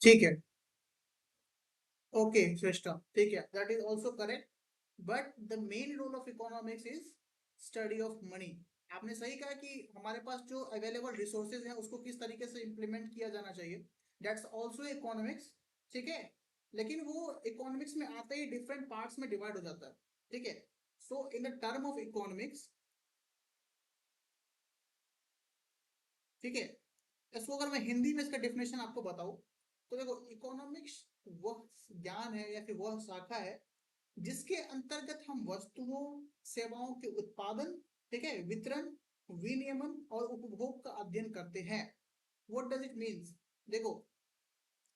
ठीक है। ओके श्रेष्ठा, ठीक है, that is also correct. But the main role of economics is study of money. आपने सही कहा कि हमारे पास जो अवेलेबल रिसोर्सेज हैं उसको किस तरीके से इम्प्लीमेंट किया जाना चाहिए, दैट्स ऑल्सो इकोनॉमिक्स। ठीक है, लेकिन वो इकोनॉमिक्स में आते ही डिफरेंट पार्ट्स में डिवाइड हो जाता है। ठीक है, so in the term of economics, ठीक है, इसको अगर मैं हिंदी में इसका डेफिनेशन आपको बताऊं तो देखो, इकोनॉमिक्स वह ज्ञान है या फिर वह शाखा है जिसके अंतर्गत हम वस्तुओं सेवाओं के उत्पादन, ठीक है, वितरण, विनियमन और उपभोग का अध्ययन करते हैं। What does it means? देखो,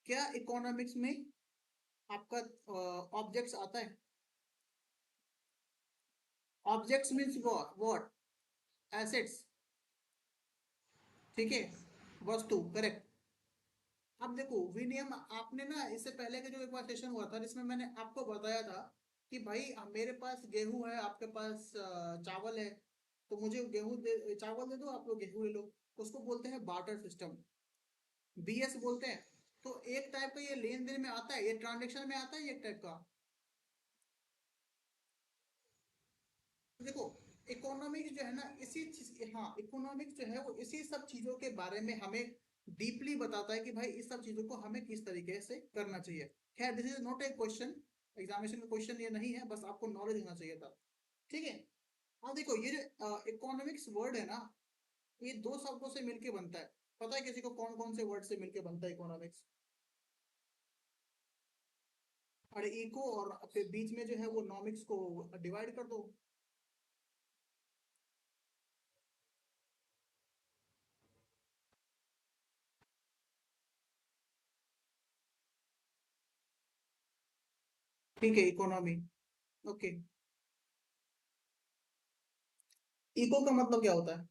क्या इकोनॉमिक्स में आपका ऑब्जेक्ट्स आता है? Objects means what? एसेट्स, ठीक है, वस्तु, करेक्ट। अब देखो विनियम, आपने ना इससे पहले का जो एक बार सेशन हुआ था जिसमें मैंने आपको बताया था कि भाई मेरे पास गेहूं है, आपके पास चावल है, तो मुझे गेहूं दे, चावल दे दो, आप लोग गेहूं ले लो। उसको बोलते हैं बार्टर सिस्टम, बीएस बोलते हैं। तो एक टाइप का ये लेन देन में आता है, ये ट्रांजेक्शन में आता है एक टाइप का। देखो, इकोनॉमिक्स जो है ना इसी चीज, हाँ, इकोनॉमिक्स जो है वो इसी सब चीजों के बारे में हमें डीपली बताता है कि भाई इस सब चीजों को हमें किस तरीके से करना चाहिए। खैर, this is not a question, examination का क्वेश्चन ये नहीं है, बस आपको नॉलेज होना चाहिए था। ठीक है। अब देखो, ये जो इकोनॉमिक्स वर्ड है ना, ये दो शब्दों से मिलके बनता है। पता है किसी को कौन कौन से वर्ड से मिलके बनता है इकोनॉमिक्स? अरे इको और फिर बीच में जो है वो नॉमिक्स को डिवाइड कर दो। ठीक है, इकोनॉमी। ओके, इको का मतलब क्या होता है?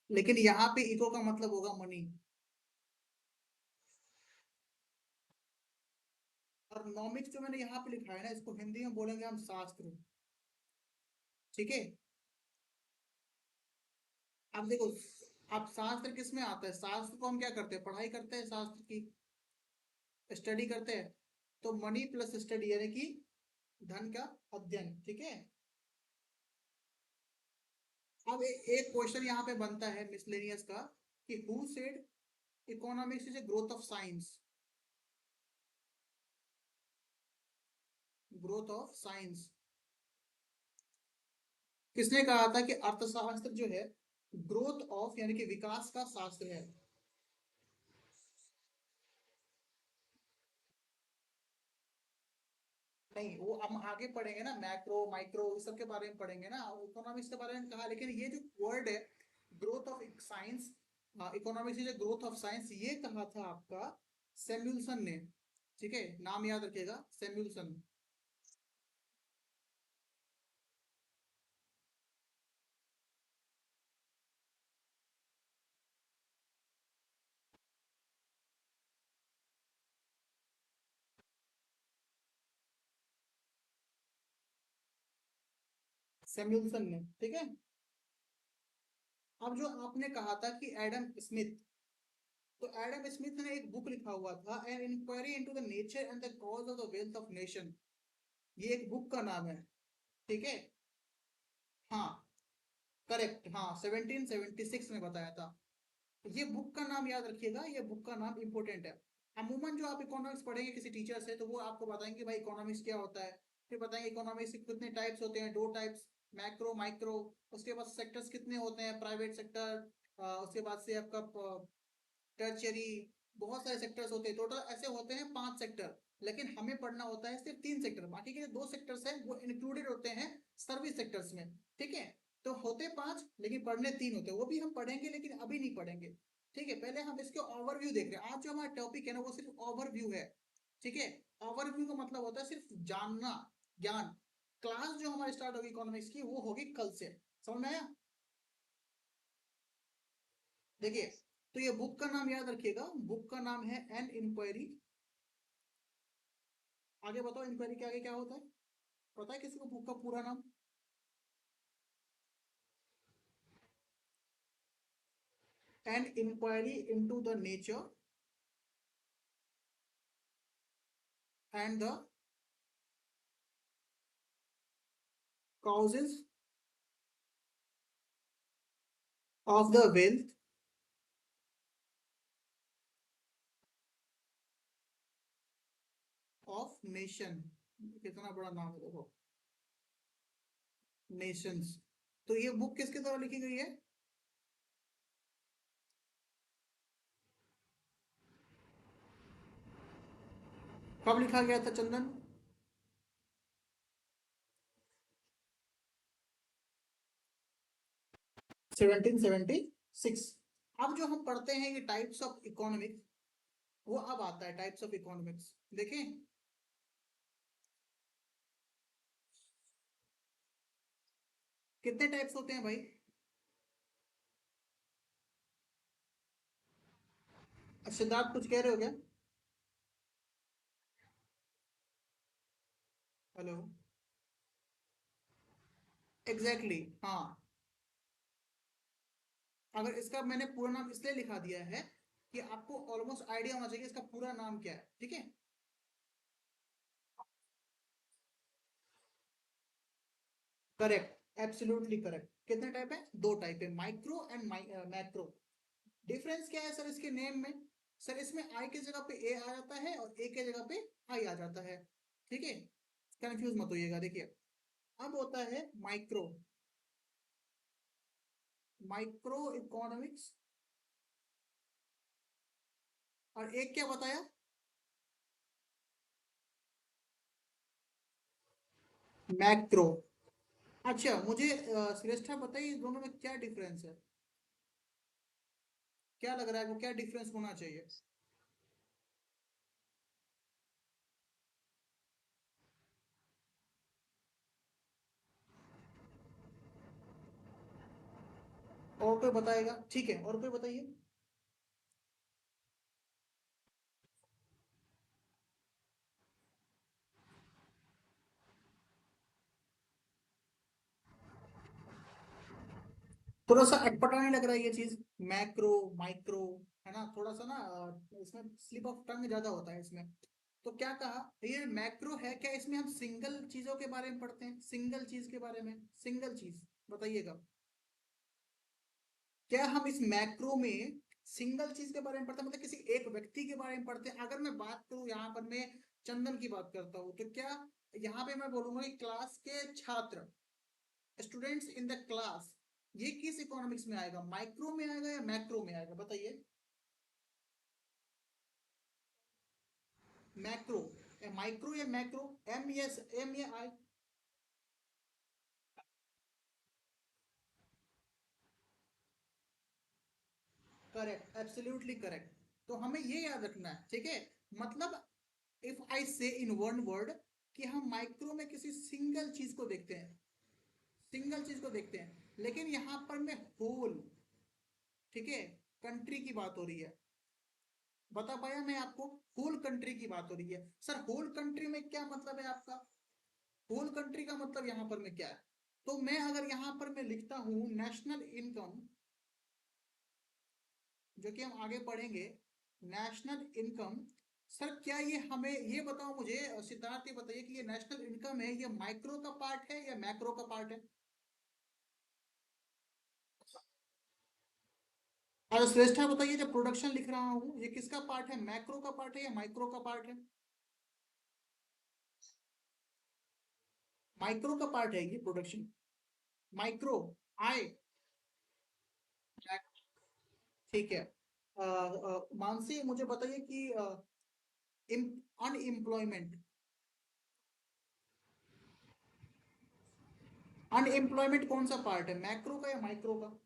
लेकिन यहाँ पे इको का मतलब होगा मनी। और नॉमिक्स जो मैंने यहाँ पे लिखा है ना, इसको हिंदी में बोलेंगे हम शास्त्र। ठीक है। अब देखो, अब शास्त्र किस में आता है? शास्त्र को हम क्या करते हैं? पढ़ाई करते हैं, शास्त्र की स्टडी करते हैं। तो मनी प्लस स्टडी यानी कि धन का अध्ययन। ठीक है। अब एक क्वेश्चन यहाँ पे बनता है मिसलेनियस का कि who said economics is a growth of science? Growth of science, किसने कहा था कि अर्थशास्त्र जो है ग्रोथ ऑफ यानी कि विकास का शास्त्र है? नहीं, वो हम आगे पढ़ेंगे ना, मैक्रो माइक्रो इस सब के बारे में पढ़ेंगे ना, इकोनॉमिक्स के बारे में कहा। लेकिन ये जो वर्ड है growth of science, economics is growth of science, ये कहा था आपका सैमुअलसन ने। ठीक है, नाम याद रखिएगा, सैमुअलसन। सैमुअलसन ने, ठीक है। अब जो आपने कहा था कि एडम स्मिथ, तो एडम स्मिथ ने एक बुक लिखा हुआ था, an inquiry into the nature and the cause of the wealth of nation. ये एक बुक का नाम है। ठीक है। हाँ, करेक्ट, हाँ, 1776 में बताया था। ये बुक का नाम याद रखिएगा, ये बुक का नाम इंपॉर्टेंट है। अमूमन जो आप इकोनॉमिक्स पढ़ेंगे किसी टीचर से तो वो आपको बताएंगे भाई इकोनॉमिक्स क्या होता है, फिर बताएंगे इकोनॉमिक्स के कितने टाइप्स होते हैं, दो टाइप्स, मैक्रो माइक्रो। उसके बाद सेक्टर्स कितने होते हैं, प्राइवेट सेक्टर, उसके बाद से आपका टर्चरी, बहुत सारे सेक्टर्स होते हैं, टोटल ऐसे होते हैं 5 सेक्टर। लेकिन हमें पढ़ना होता है सिर्फ 3 सेक्टर, बाकी के जो 2 सेक्टर्स हैं वो इंक्लूडेड होते हैं सर्विस सेक्टर्स में। ठीक है। तो होते 5 लेकिन पढ़ने 3 होते हैं, वो भी हम पढ़ेंगे लेकिन अभी नहीं पढ़ेंगे। ठीक है, पहले हम इसके ओवरव्यू देख रहे हैं। आज जो हमारा टॉपिक है ना वो सिर्फ ओवरव्यू है। ठीक है। ओवरव्यू का मतलब होता है सिर्फ जानना, ज्ञान। क्लास जो हमारी स्टार्ट होगी इकोनॉमिक्स की वो होगी कल से। समझ में आया? देखिए, तो ये बुक का नाम याद रखिएगा, बुक का नाम है एन इंक्वायरी। आगे बताओ, इंक्वायरी के आगे क्या होता है? पता है किसी को बुक का पूरा नाम? An inquiry into the nature and the causes of the wealth of nation. कितना बड़ा नाम है देखो, नेशंस। तो ये बुक किसके द्वारा लिखी गई है? कब लिखा गया था चंदन? 1776। अब जो हम पढ़ते हैं ये टाइप्स ऑफ इकोनॉमिक्स, वो अब आता है टाइप्स ऑफ इकोनॉमिक्स। देखें, कितने टाइप्स होते हैं भाई? सिद्धार्थ कुछ कह रहे हो क्या? हेलो। एग्जैक्टली exactly, हाँ। अगर इसका मैंने पूरा नाम इसलिए लिखा दिया है कि आपको ऑलमोस्ट आइडिया होना चाहिए इसका पूरा नाम क्या है, ठीक है? Correct, absolutely correct. कितने टाइप है? दो टाइप है, माइक्रो एंड मैक्रो। डिफरेंस क्या है सर इसके नेम में? सर इसमें आई की जगह पे ए आ जाता है और ए के जगह पे आई आ जाता है, ठीक है? कंफ्यूज मत होइएगा। देखिए, अब होता है माइक्रो, माइक्रो इकोनॉमिक्स। और एक क्या बताया? मैक्रो। अच्छा, मुझे श्रेष्ठा बताइए इस दोनों में क्या डिफरेंस है? क्या लग रहा है वो क्या डिफरेंस होना चाहिए? और कोई बताएगा? ठीक है, और कोई बताइए। थोड़ा सा अटपटा नहीं लग रहा है ये चीज? मैक्रो, माइक्रो, है ना? थोड़ा सा ना इसमें स्लिप ऑफ टंग ज्यादा होता है इसमें। तो क्या कहा, ये मैक्रो है क्या? इसमें हम सिंगल चीजों के बारे में पढ़ते हैं, सिंगल चीज के बारे में, सिंगल चीज। बताइएगा, क्या हम इस मैक्रो में सिंगल चीज के बारे में पढ़ते हैं, मतलब किसी एक व्यक्ति के बारे में पढ़ते हैं? अगर मैं बात करूं, यहाँ पर मैं चंदन की बात करता हूं, तो क्या यहाँ पे मैं बोलूंगा कि क्लास के छात्र, स्टूडेंट्स इन द क्लास, ये किस इकोनॉमिक्स में आएगा? माइक्रो में आएगा या मैक्रो में आएगा? बताइए। मैक्रो, माइक्रो या मैक्रो? एम, यस, एम या आई? Correct, absolutely correct. तो हमें ये याद रखना है, ठीक है? मतलब इफ आई से इन वन वर्ड कि हम माइक्रो में किसी सिंगल चीज को देखते हैं, सिंगल चीज को देखते हैं, लेकिन यहां पर मैं होल, ठीक है, कंट्री की बात हो रही है। बता पाया मैं आपको? होल कंट्री की बात हो रही है। सर होल कंट्री में क्या मतलब है आपका? होल कंट्री का मतलब यहां पर में क्या है? तो मैं अगर यहां पर मैं लिखता हूं नेशनल इनकम, जो कि हम आगे पढ़ेंगे, नेशनल इनकम। सर क्या ये हमें ये बताओ मुझे, सिद्धार्थ ये बताइए कि ये नेशनल इनकम है, ये माइक्रो का पार्ट है या मैक्रो का पार्ट है? और श्रेष्ठा बताइए, जब प्रोडक्शन लिख रहा हूँ ये किसका पार्ट है? मैक्रो का पार्ट है या माइक्रो का पार्ट है? माइक्रो का पार्ट है ये प्रोडक्शन। माइक्रो, आय। ठीक है। मानसी मुझे बताइए कि अनएम्प्लॉयमेंट, अनएम्प्लॉयमेंट कौन सा पार्ट है, मैक्रो का या माइक्रो का?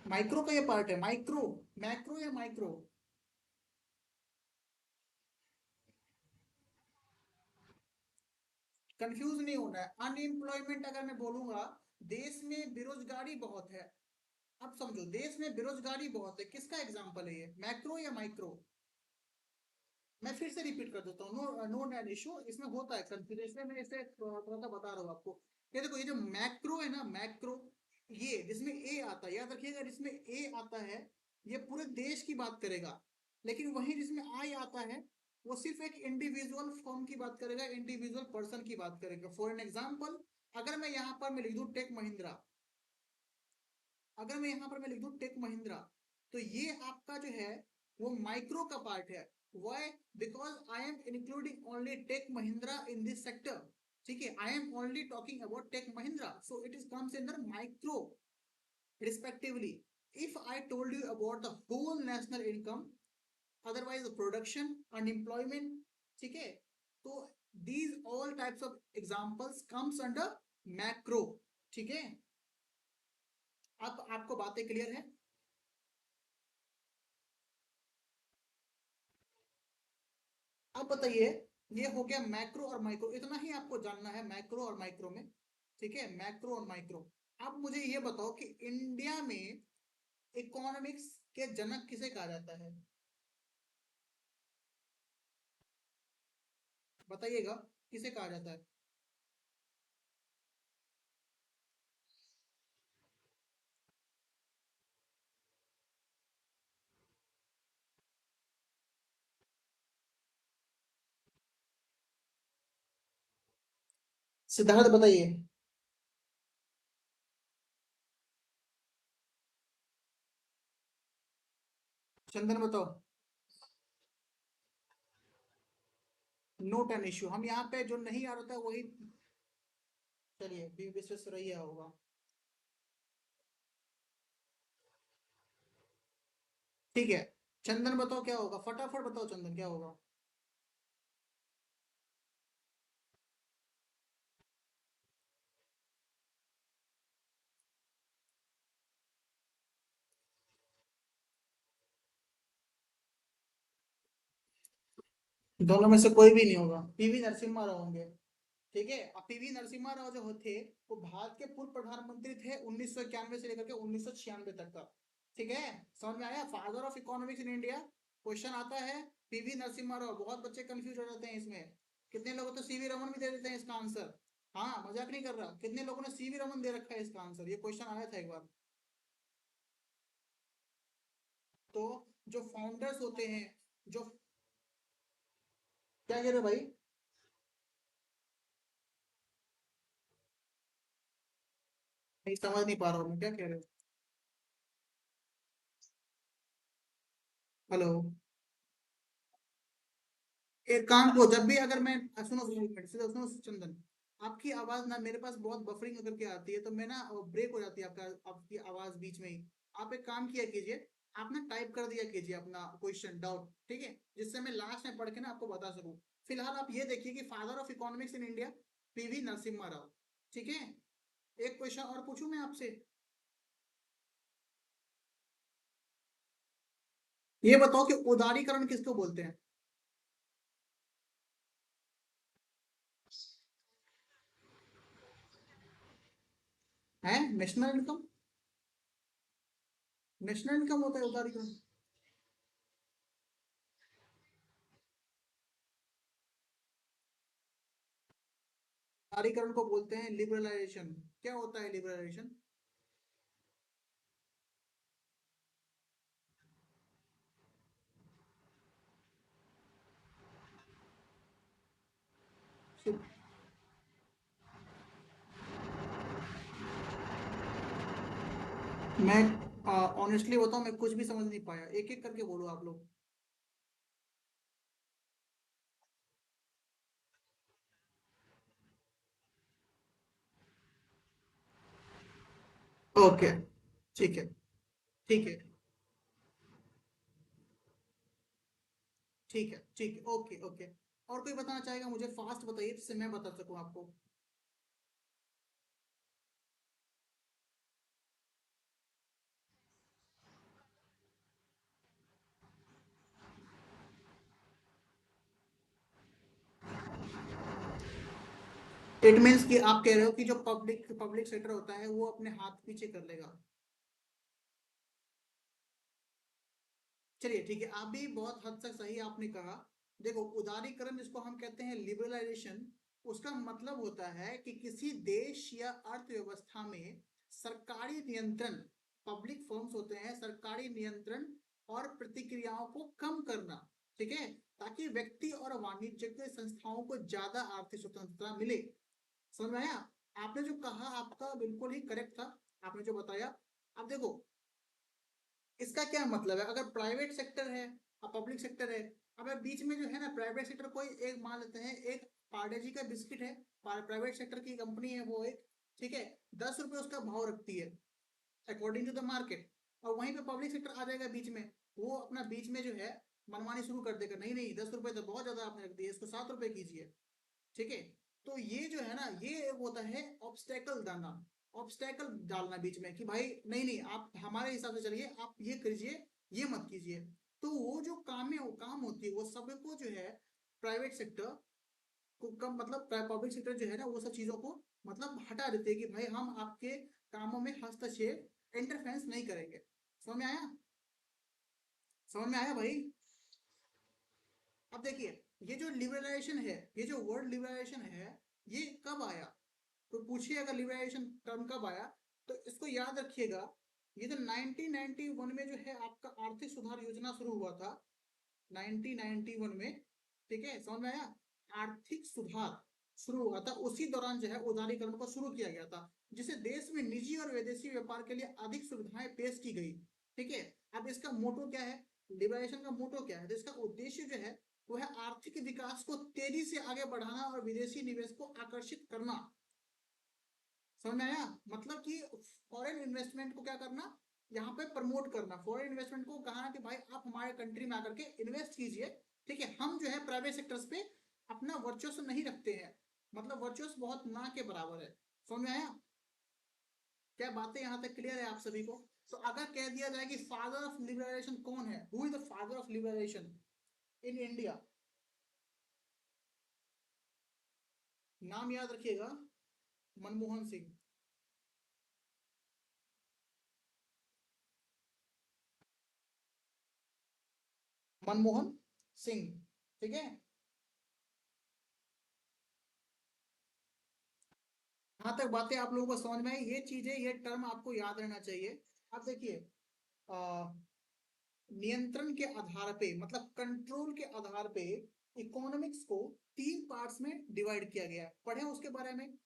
माइक्रो का ये पार्ट है, माइक्रो, मैक्रो या माइक्रो? कंफ्यूज नहीं होना है। अनएम्प्लॉयमेंट अगर मैं बोलूंगा, देश में बेरोजगारी बहुत है। अब समझो, देश में बेरोजगारी बहुत है, किसका एग्जाम्पल है ये, मैक्रो या माइक्रो? मैं फिर से रिपीट कर देता हूँ, नो नो एन इशू, इसमें होता है कंफ्यूजन, इसलिए मैं इसे थोड़ा सा बता रहा हूँ आपको। ये देखो, ये जो मैक्रो है ना, मैक्रो, ये जिसमें ए आता है, याद रखिएगा, जिसमें ए आता है ये पूरे देश की बात करेगा, लेकिन वही जिसमें आई आता है वो सिर्फ एक इंडिविजुअल फॉर्म की बात करेगा, इंडिविजुअल पर्सन की बात करेगा। फॉर एन एग्जाम्पल, अगर मैं यहाँ पर मैं लिख दूँ टेक महिंद्रा, अगर मैं यहाँ पर मैं लिख दूँ टेक महिंद्रा, तो ये आपका जो है वो माइक्रो का पार्ट है। Why? Because I am including only Tech Mahindra in this sector. ठीक है, I am only talking about Tech Mahindra, so it is comes under micro respectively. If I told you about the whole national income, otherwise production, unemployment, ठीक है, तो these all types of examples comes under macro। ठीक है, अब आपको बातें clear है? अब बताइए, ये हो गया मैक्रो और माइक्रो, इतना ही आपको जानना है मैक्रो और माइक्रो में। ठीक है, मैक्रो और माइक्रो। अब मुझे ये बताओ कि इंडिया में इकोनॉमिक्स के जनक किसे कहा जाता है? बताइएगा, किसे कहा जाता है? सिद्धार्थ बताइए। चंदन बताओ। नोट एन इश्यू, हम यहाँ पे जो नहीं आ रहा था वही। चलिए, बी विश्वेश्वरैया होगा। ठीक है, चंदन बताओ क्या होगा, फटाफट बताओ चंदन क्या होगा। दोनों में से कोई भी नहीं होगा, पीवी नरसिम्हा राव होंगे। ठीक है, अब पीवी नरसिम्हा राव जो थे वो भारत के पूर्व प्रधानमंत्री थे 1991 से लेकर के 1996 तक का। ठीक है, समझ में आया? Father of economics in India, question आता है पीवी नरसिम्हा राव। बहुत बच्चे कंफ्यूज हो जाते हैं इसमें, कितने लोग तो सीवी रमन भी दे देते हैं इसका आंसर। हाँ, मजाक नहीं कर रहा, कितने लोगों ने सीवी रमन दे रखा है इसका आंसर, ये क्वेश्चन आया था एक बार। तो जो फाउंडर्स होते हैं, जो, क्या कह रहे हो भाई? नहीं समझ नहीं पा रहा हूँ मैं, क्या कह रहे हो? हेलो। एक काम को, जब भी अगर मैं, सुनो सुनो एक मिनट, सुनो सुनो चंदन, आपकी आवाज ना मेरे पास बहुत बफरिंग करके आती है, तो मैं ना ब्रेक हो जाती है आपका, आपकी आवाज बीच में ही। आप एक काम किया कीजिए, आप ना टाइप कर दिया कीजिए अपना क्वेश्चन डाउट, ठीक है, जिससे मैं लास्ट में पढ़ के ना आपको बता सकूं। फिलहाल आप ये देखिए कि father of economics in India PV Narasimha Rao. ठीक है, एक क्वेश्चन और पूछूं मैं आपसे। ये बताओ कि उदारीकरण किसको बोलते हैं? है नेशनल इनकम, नेशनल इनकम होता है उदारीकरण। उदारीकरण को बोलते हैं लिबरलाइजेशन। क्या होता है लिबरलाइजेशन? मैं ऑनेस्टली बताऊं, मैं कुछ भी समझ नहीं पाया, एक एक करके बोलो आप लोग। ओके, ठीक है, ठीक है, ठीक है, ठीक है, ओके ओके। और कोई बताना चाहेगा? मुझे फास्ट बताइए जिससे मैं बता सकूं आपको। इट मीन्स कि आप कह रहे हो कि जो पब्लिक पब्लिक सेक्टर होता है वो अपने हाथ पीछे कर लेगा। चलिए ठीक है, आप भी बहुत हद तक सही आपने कहा, देखो, उदारीकरण जिसको हम कहते हैं लिबरलाइजेशन, उसका मतलब होता है कि किसी देश या अर्थव्यवस्था में सरकारी नियंत्रण, पब्लिक फर्म्स होते हैं, सरकारी नियंत्रण और प्रतिक्रियाओं को कम करना, ठीक है, ताकि व्यक्ति और वाणिज्यिक संस्थाओं को ज्यादा आर्थिक स्वतंत्रता मिले। समझ में आया? आपने जो कहा आपका बिल्कुल ही करेक्ट था, आपने जो बताया। अब देखो, इसका क्या मतलब है, अगर प्राइवेट सेक्टर है और पब्लिक सेक्टर है, अब बीच में जो है ना प्राइवेट सेक्टर, कोई एक मान लेते हैं एक पार्ले जी का बिस्किट है, प्राइवेट सेक्टर की कंपनी है वो एक, ठीक है, 10 रुपए उसका भाव रखती है अकॉर्डिंग टू द मार्केट, और वहीं पे पब्लिक सेक्टर आ जाएगा बीच में, वो अपना बीच में जो है मनमानी शुरू कर देगा, नहीं नहीं 10 रुपए तो बहुत ज्यादा आपने रख दिया, इसको 7 रुपए कीजिए, ठीक है। तो ये जो है ना, ये होता है ऑब्स्टेकल डालना, ऑब्स्टेकल डालना बीच में कि भाई नहीं नहीं आप हमारे हिसाब से चलिए, आप ये कीजिए, ये मत कीजिए। तो वो जो काम है, वो काम होती है, वो सबको जो है प्राइवेट सेक्टर को कम, मतलब पब्लिक सेक्टर जो है ना वो सब चीजों को मतलब हटा देते हैं कि भाई हम आपके कामों में हस्तक्षेप, इंटरफेरेंस नहीं करेंगे। समझ में आया? समझ में आया भाई? अब देखिए, ये जो लिबरलाइजेशन है, ये जो वर्ड लिबरलाइजेशन है, ये कब आया? तो पूछिए अगर लिबरलाइजेशन टर्म कब आया, तो इसको याद रखिएगा, ये जो 1991 में जो है आपका आर्थिक सुधार योजना शुरू हुआ था, 1991 में, ठीक है, समझ में आया? आर्थिक सुधार शुरू हुआ था, उसी दौरान जो है उदारीकरण को शुरू किया गया था, जिसे देश में निजी और विदेशी व्यापार के लिए अधिक सुविधाएं पेश की गई, ठीक है। अब इसका मोटो क्या है, लिबरेशन का मोटो क्या है, तो इसका उद्देश्य जो है वो है आर्थिक विकास को तेजी से आगे बढ़ाना और विदेशी निवेश को आकर्षित करना। समझ में आया? मतलब कि फॉरेन इन्वेस्टमेंट को क्या करना, यहाँ पे प्रमोट करना, फॉरेन इन्वेस्टमेंट को कहा कि भाई आप हमारे कंट्री में आकर के इन्वेस्ट कीजिए, ठीक है। हम जो है प्राइवेट सेक्टर्स पे अपना वर्चस्व नहीं रखते हैं, मतलब वर्चस्व बहुत ना के बराबर है। समझ में आया? क्या बातें यहाँ तक क्लियर है आप सभी को? तो अगर कह दिया जाए कि फादर ऑफ लिबरेशन कौन है, who is the father of liberation in India, नाम याद रखिएगा, मनमोहन सिंह। मनमोहन सिंह, ठीक है। यहाँ तक बातें आप लोगों को समझ में आई, ये चीजें, ये टर्म आपको याद रहना चाहिए। अब देखिए, नियंत्रण के आधार पे, मतलब कंट्रोल के आधार पे इकोनॉमिक्स को 3 पार्ट्स में डिवाइड किया गया है, पढ़े उसके बारे में।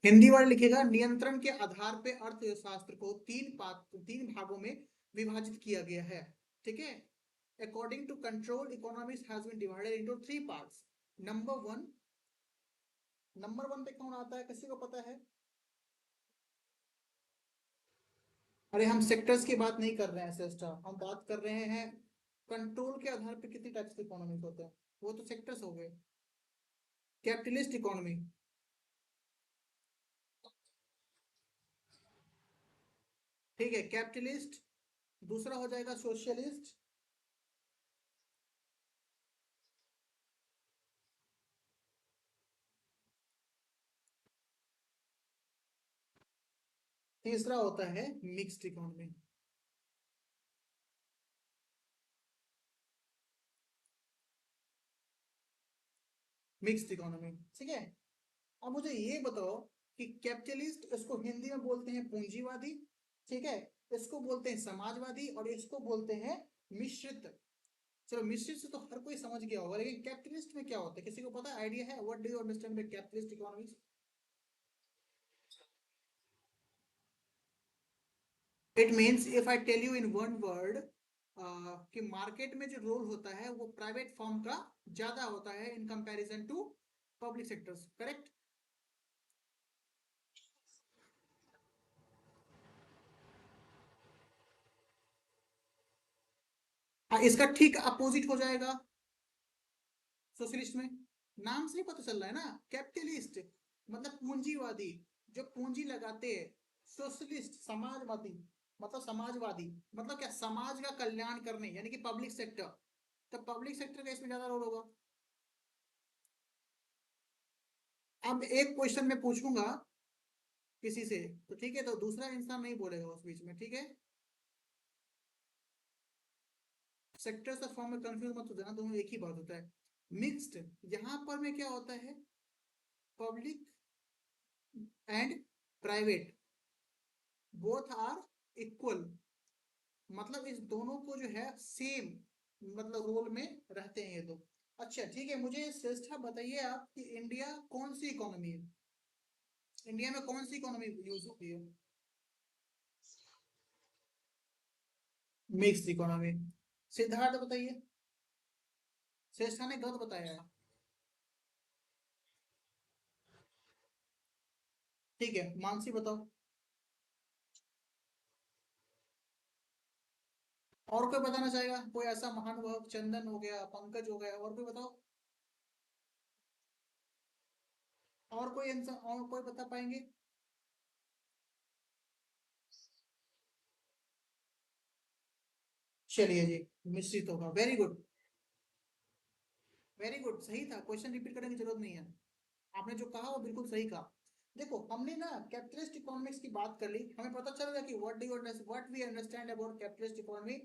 हिंदी वाले लिखेगा, नियंत्रण के आधार पे अर्थशास्त्र को 3 भागों में विभाजित किया गया है, ठीक है। According to control, economics has been divided into 3 parts. Number 1, number 1 पे कौन आता है, किसी को पता है? अरे हम सेक्टर्स की बात नहीं कर रहे हैं सिस्टर, हम बात कर रहे हैं कंट्रोल के आधार पे कितनी टाइप्स के इकोनॉमिक होते हैं, वो तो सेक्टर्स हो गए। कैपिटलिस्ट इकोनॉमी, ठीक है, कैपिटलिस्ट। दूसरा हो जाएगा सोशलिस्ट। तीसरा होता है मिक्स्ड इकोनॉमी। मिक्स्ड इकोनॉमी, ठीक है। अब मुझे ये बताओ कि कैपिटलिस्ट, इसको हिंदी में बोलते हैं पूंजीवादी, ठीक है, इसको बोलते हैं समाजवादी, और इसको बोलते हैं मिश्रित। चलो, मिश्रित से तो हर कोई समझ गया होगा, लेकिन कैपिटलिस्ट में क्या होता है, किसी को पता, आइडिया है? What do you understand by capitalist economics? It means, if I tell you in one word, कि मार्केट में जो रोल होता है वो प्राइवेट फर्म का ज्यादा होता है in comparison to public sectors, correct? इसका ठीक अपोजिट हो जाएगा सोशलिस्ट में, नाम से ही पता चल रहा है ना, कैपिटलिस्ट मतलब पूंजीवादी, जो पूंजी लगाते हैं। सोशलिस्ट समाजवादी, मतलब समाजवादी, मतलब क्या, समाज का कल्याण करने, यानी कि पब्लिक सेक्टर। तो पब्लिक सेक्टर का इसमें ज्यादा रोल होगा। अब एक क्वेश्चन मैं पूछूंगा किसी से, तो ठीक है, तो दूसरा इंसान नहीं बोलेगा उस बीच में, ठीक है। सेक्टर्स और फॉर्म में कंफ्यूज मत हो जाना, दोनों एक ही बात होता है। मिक्स्ड, यहाँ पर में क्या होता है, public and private both are equal, मतलब इस दोनों को जो है सेम मतलब रोल में रहते हैं ये दो। अच्छा ठीक है, मुझे श्रेष्ठा बताइए आप कि इंडिया कौन सी इकोनॉमी है, इंडिया में कौन सी इकोनॉमी यूज होती है? Mix economy. सिद्धार्थ बताइए। श्रेष्ठा ने गलत बताया है। ठीक है, मानसी बताओ। और कोई बताना चाहेगा, कोई ऐसा महानुभाव, चंदन हो गया, पंकज हो गया, और कोई बताओ। और कोई इंसान, और कोई बता पाएंगे? चलिए जी, मिश्रित होगा, वेरी गुड। वेरी गुड, सही था, क्वेश्चन रिपीट करने की जरूरत नहीं है। आपने जो कहा वो बिल्कुल सही कहा। देखो हमने ना कैपिटलिस्ट इकोनॉमिक्स की बात कर ली, हमें पता चल गया कि what we understand about capitalist economy,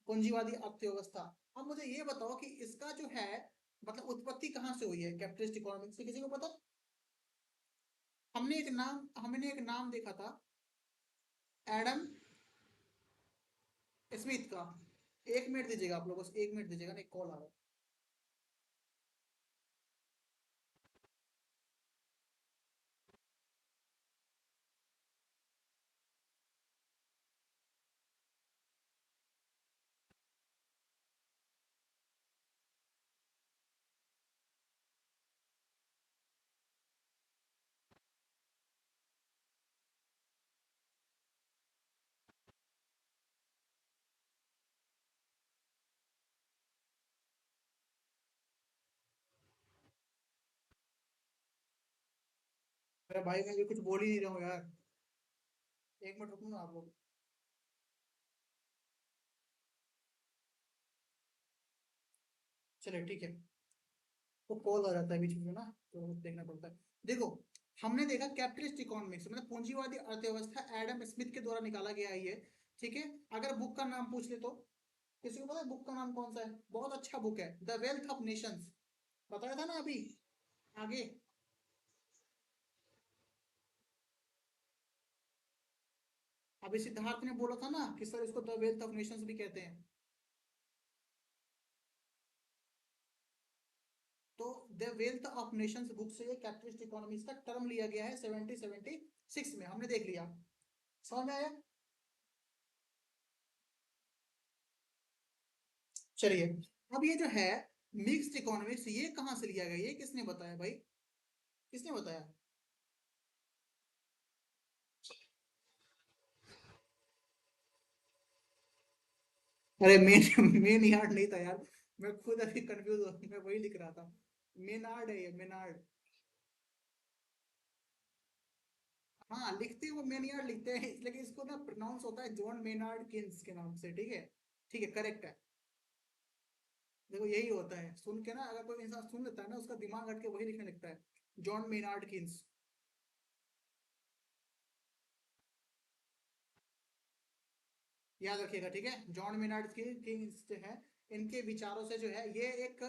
पूंजीवादी अर्थव्यवस्था। अब मुझे ये बताओ कि इसका जो है मतलब उत्पत्ति कहाँ से हुई है कैपिटलिस्ट इकोनॉमिक्स की, किसी को पता? हमने एक नाम देखा था, एडम स्मिथ का। एक मिनट दीजिएगा आप लोगों से, एक मिनट दीजिएगा, ना एक कॉल आ रहा है। मेरा भाई, मैं भी कुछ बोल ही नहीं रहा हूँ यार, एक मिनट रुकूंगा आप लोग। चलिए ठीक है, वो कॉल आ जाता है बीच में ना, तो देखना पड़ता है। देखो, हमने देखा कैपिटलिस्ट इकोनॉमिक्स मतलब पूंजीवादी अर्थव्यवस्था एडम स्मिथ के द्वारा निकाला गया है ये, ठीक है। अगर बुक का नाम पूछ ले तो, किसी को पता है बुक का नाम कौन सा है? बहुत अच्छा बुक है, द वेल्थ ऑफ नेशंस, बताया था ना अभी आगे। अभी सिद्धार्थ ने बोला था ना कि सर इसको द वेल्थ ऑफ नेशंस भी कहते हैं। तो the wealth of Nations book से ये कैपिटलिस्ट इकोनॉमिक्स का टर्म लिया गया है 1776 में, हमने देख लिया। समझ में आया? चलिए, अब ये जो है मिक्स्ड इकोनॉमिक्स, ये कहाँ से लिया गया, ये किसने बताया भाई, किसने बताया? अरे मेन मेन यार्ड नहीं था यार, मैं खुद अभी कंफ्यूज हो, मैं वही लिख रहा था। मेनार्ड है ये, मेनार्ड। हाँ, लिखते हैं वो मेन यार्ड लिखते हैं, लेकिन इसको ना प्रोनाउंस होता है जॉन मेनार्ड किन्स के नाम से, ठीक है। ठीक है, करेक्ट है। देखो यही होता है, सुन के ना अगर कोई इंसान सुन लेता है ना, उसका दिमाग हट के वही लिखने लगता है, जॉन मेनार्ड किन्स। याद रखिएगा, ठीक है, जॉन मेनार्ड किन्स जो है, इनके विचारों से जो है, ये एक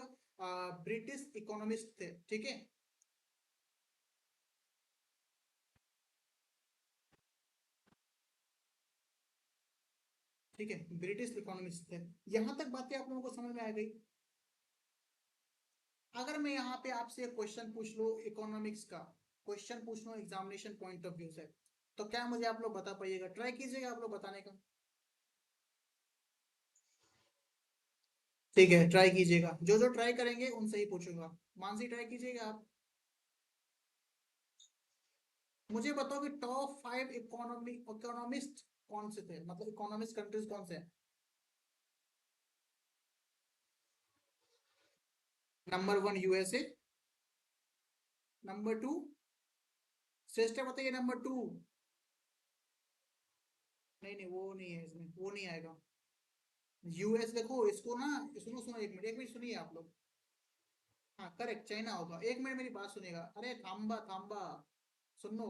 ब्रिटिश इकोनॉमिस्ट थे, ठीक है। ठीक है, ब्रिटिश इकोनॉमिस्ट थे। यहां तक बातें आप लोगों को समझ में आ गई? अगर मैं यहाँ पे आपसे एक क्वेश्चन पूछ लूं इकोनॉमिक्स का, क्वेश्चन पूछ लूं एग्जामिनेशन पॉइंट ऑफ व्यू से, तो क्या मुझे आप लोग बता पाइएगा? ट्राई कीजिएगा आप लोग बताने का। ठीक है, ट्राई कीजिएगा, जो जो ट्राई करेंगे उनसे ही पूछूंगा। मानसी ट्राई कीजिएगा आप। मुझे बताओ कि टॉप 5 इकोनॉमिस्ट कौन से थे, मतलब इकोनॉमिस्ट कंट्रीज कौन से हैं? नंबर 1 यूएसए, नंबर 2, श्रेष्ठ बताइए नंबर 2। नहीं नहीं, वो नहीं है, इसमें वो नहीं आएगा। यूएस देखो इसको ना, सुनो सुनो, एक मिनट सुनिए आप लोग। हाँ करेक्ट, चाइना होगा। एक मिनट मेरी बात सुनिएगा, अरे थाम्बा थाम्बा, सुनो।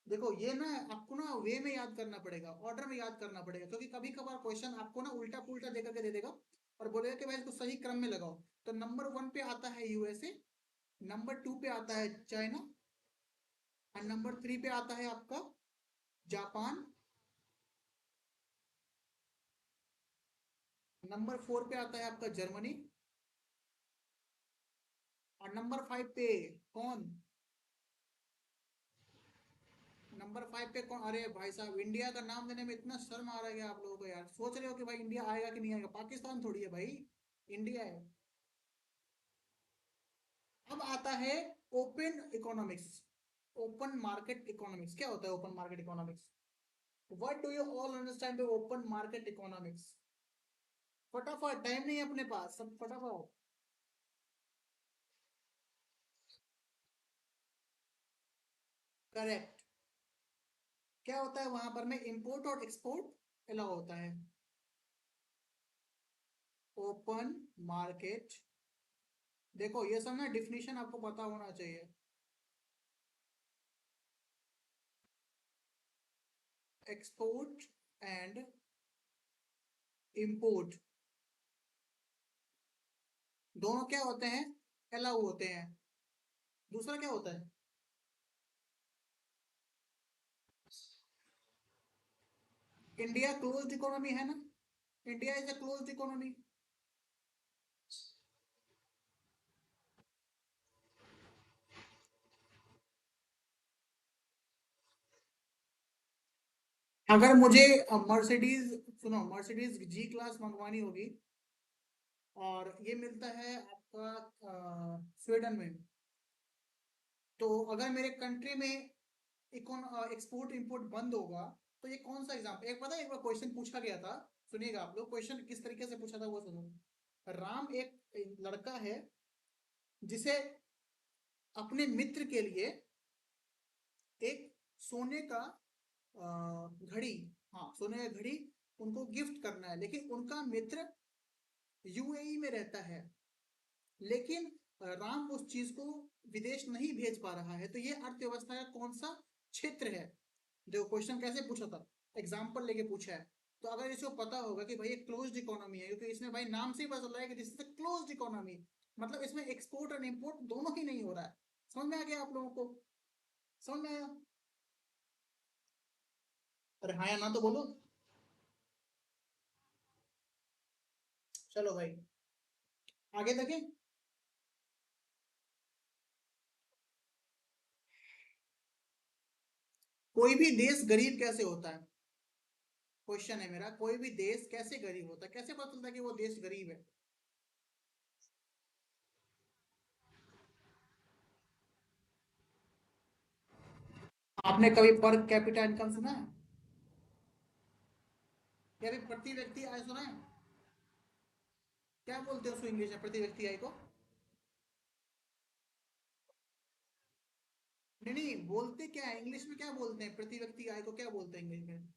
देखो ये ना आपको ना वे में याद करना पड़ेगा, ऑर्डर में याद करना पड़ेगा, क्योंकि कभी कभार क्वेश्चन आपको ना उल्टा पुल्टा दे करके दे देगा और बोलेगा कि भाई इसको सही क्रम में लगाओ। तो नंबर वन पे आता है यूएसए, नंबर टू पे आता है चाइना, और नंबर थ्री पे आता है आपका जापान, नंबर फोर पे आता है आपका जर्मनी, और नंबर फाइव पे कौन? नंबर फाइव पे कौन? अरे भाई साहब, इंडिया का नाम लेने में इतना शर्म आ रहा है आप लोगों को यार, सोच रहे हो कि भाई इंडिया आएगा कि नहीं आएगा? पाकिस्तान थोड़ी है भाई, इंडिया है। अब आता है open economics, open market economics. क्या होता है open market economics? What do you all understand by open market economics? फटाफट, टाइम नहीं है अपने पास, सब फटाफट। करेक्ट। क्या होता है वहां पर में? इंपोर्ट और एक्सपोर्ट अलाउ होता है। ओपन मार्केट, देखो ये सब ना डिफिनीशन आपको पता होना चाहिए। एक्सपोर्ट एंड इंपोर्ट दोनों क्या होते हैं? अलाउ होते हैं। दूसरा क्या होता है? इंडिया क्लोज्ड इकोनॉमी है ना, India is a closed economy. अगर मुझे मर्सिडीज, सुनो, मर्सिडीज जी क्लास मंगवानी होगी, और ये मिलता है आपका स्वीडन में, तो अगर मेरे कंट्री में एक्सपोर्ट इंपोर्ट बंद होगा, तो ये कौन सा एग्जाम? एक पता है, एक बार क्वेश्चन पूछा गया था, सुनिएगा आप लोग, क्वेश्चन किस तरीके से पूछा था वो सुनो। राम एक लड़का है जिसे अपने मित्र के लिए एक सोने का घड़ी, हाँ सोने का घड़ी उनको गिफ्ट करना है, लेकिन उनका मित्र यूएई में रहता है, लेकिन राम उस चीज को विदेश नहीं भेज पा रहा है, तो ये अर्थव्यवस्था का कौन सा क्षेत्र है? देखो क्वेश्चन कैसे पूछा था, एग्जाम्पल लेके पूछा है। तो अगर इसको पता होगा कि भाई ये क्लोज्ड इकोनॉमी है, क्योंकि इसमें भाई नाम से ही पता चल रहा है कि दिस इज क्लोज्ड इकोनॉमी, मतलब इसमें एक्सपोर्ट और इम्पोर्ट दोनों ही नहीं हो रहा है। समझ में आ गया आप लोगों को? समझ में आया? अरे हाँ या ना तो बोलो। चलो भाई, आगे देखें। कोई भी देश गरीब कैसे होता है? क्वेश्चन है मेरा, कोई भी देश कैसे गरीब होता है? कैसे पता चलता है कि वो देश गरीब है? आपने कभी पर कैपिटा इनकम सुना है? या फिर प्रति व्यक्ति आय सुना है? क्या बोलते हो उसको इंग्लिश में, प्रति व्यक्ति आय को? नहीं नहीं, बोलते क्या है इंग्लिश में, क्या बोलते हैं प्रति व्यक्ति आय को, क्या बोलते हैं इंग्लिश में?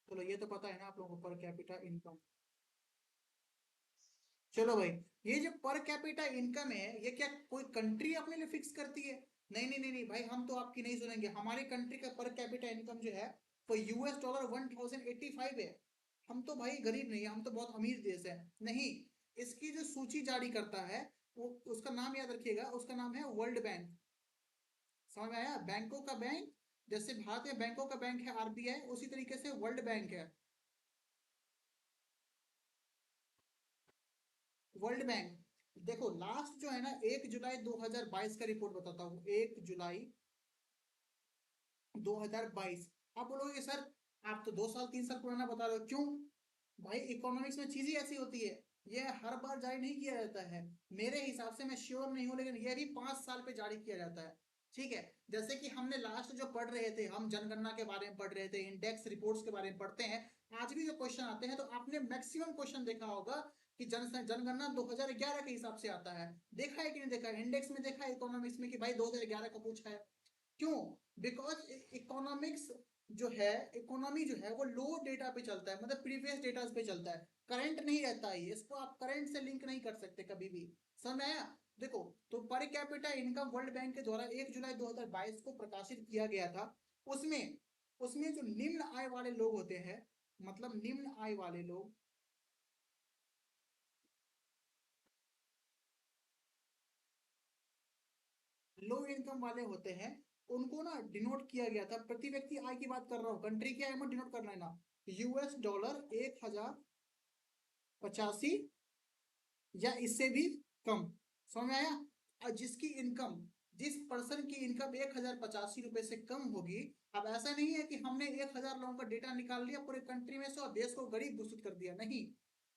चलो ये तो पता है ना आप लोगों को, पर कैपिटा इनकम। चलो भाई, ये जो पर कैपिटा इनकम है, ये क्या कोई कंट्री अपने लिए फिक्स करती है? नहीं नहीं नहीं नहीं भाई, हम तो आपकी नहीं सुनेंगे। हमारे कंट्री का पर कैपिटा इनकम जो है वो यूएस डॉलर 1085 है। हम तो भाई गरीब नहीं है, हम तो बहुत अमीर देश है। नहीं, इसकी जो सूची जारी करता है, वो उसका नाम याद रखिएगा, उसका नाम है वर्ल्ड बैंक। समझ में आया? बैंकों का बैंक, जैसे भारत में बैंकों का बैंक है आरबीआई, उसी तरीके से वर्ल्ड बैंक है। वर्ल्ड बैंक, देखो लास्ट जो है ना 1 जुलाई 2022 का रिपोर्ट बताता हूँ, 1 जुलाई 2022। आप बोलोगे सर आप तो 2 साल 3 साल पुराना बता रहे हो, क्यों? भाई इकोनॉमिक्स में चीज ही ऐसी होती है, ये हर बार जारी नहीं किया जाता है। मेरे हिसाब से, मैं श्योर नहीं हूँ, लेकिन ये भी 5 साल पे जारी किया जाता है। ठीक है, जैसे कि हमने लास्ट जो पढ़ रहे थे, हम जनगणना के बारे में पढ़ रहे थे, इंडेक्स रिपोर्ट्स के बारे में पढ़ते हैं। आज भी जो क्वेश्चन आते हैं, तो आपने मैक्सिमम क्वेश्चन देखा होगा कि जनगणना 2011 के हिसाब से आता है। देखा है कि नहीं देखा है? इंडेक्स में देखा है इकोनॉमिक्स में कि भाई 2011 का पूछा है? क्यों? बिकॉज इकोनॉमिक्स जो है इकोनॉमी जो है वो लो डेटा पे चलता है, मतलब प्रीवियस डेटा पे चलता है, करंट नहीं रहता है, इसको आप करंट से लिंक नहीं कर सकते कभी भी। समझ में आया? देखो, तो per capita income world bank के द्वारा 1 जुलाई 2022 को प्रकाशित किया गया था। उसमें उसमें जो निम्न आय वाले लोग होते हैं, मतलब निम्न आय वाले लोग, लो इनकम वाले होते हैं, उनको ना डिनोट किया गया था। प्रति व्यक्ति आय की बात कर रहा हूँ, कंट्री की आय में डिनोट करना है ना, US डॉलर 1085 या इससे भी कम। समझ में आया? और जिसकी इनकम, जिस पर्सन की इनकम 1085 रुपए से कम होगी, अब ऐसा नहीं है कि हमने 1000 लोगों का डेटा निकाल लिया पूरे कंट्री में से और देश को गरीब घोषित कर दिया, नहीं।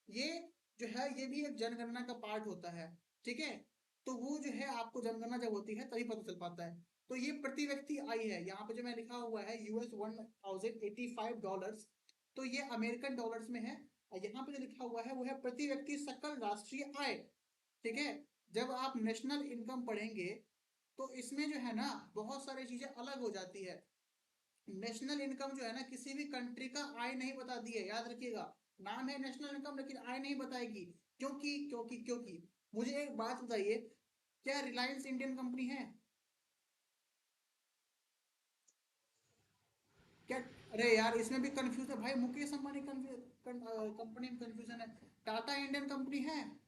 ये जो है ये भी एक जनगणना का पार्ट होता है, ठीक है। तो वो जो है आपको जनगणना जब होती है तभी पता चल पाता है। तो ये प्रति व्यक्ति आई है, यहाँ पे जो मैं लिखा हुआ है US $1085, तो ये अमेरिकन डॉलर्स में है। और यहाँ पे जो लिखा हुआ है वो है प्रति व्यक्ति सकल राष्ट्रीय आय, ठीक है। जब आप नेशनल इनकम पढ़ेंगे तो इसमें जो है ना बहुत सारी चीजें अलग हो जाती है। नेशनल इनकम जो है ना किसी भी कंट्री का आय नहीं बताती है, याद रखिएगा। नाम है नेशनल इनकम लेकिन आय नहीं बताएगी। क्योंकि मुझे एक बात बताइए, क्या रिलायंस इंडियन कंपनी है? क्या? अरे यार इसमें भी कंफ्यूज है भाई, मुकेश अंबानी कंपनी में कंफ्यूजन है। टाटा इंडियन कंपनी है?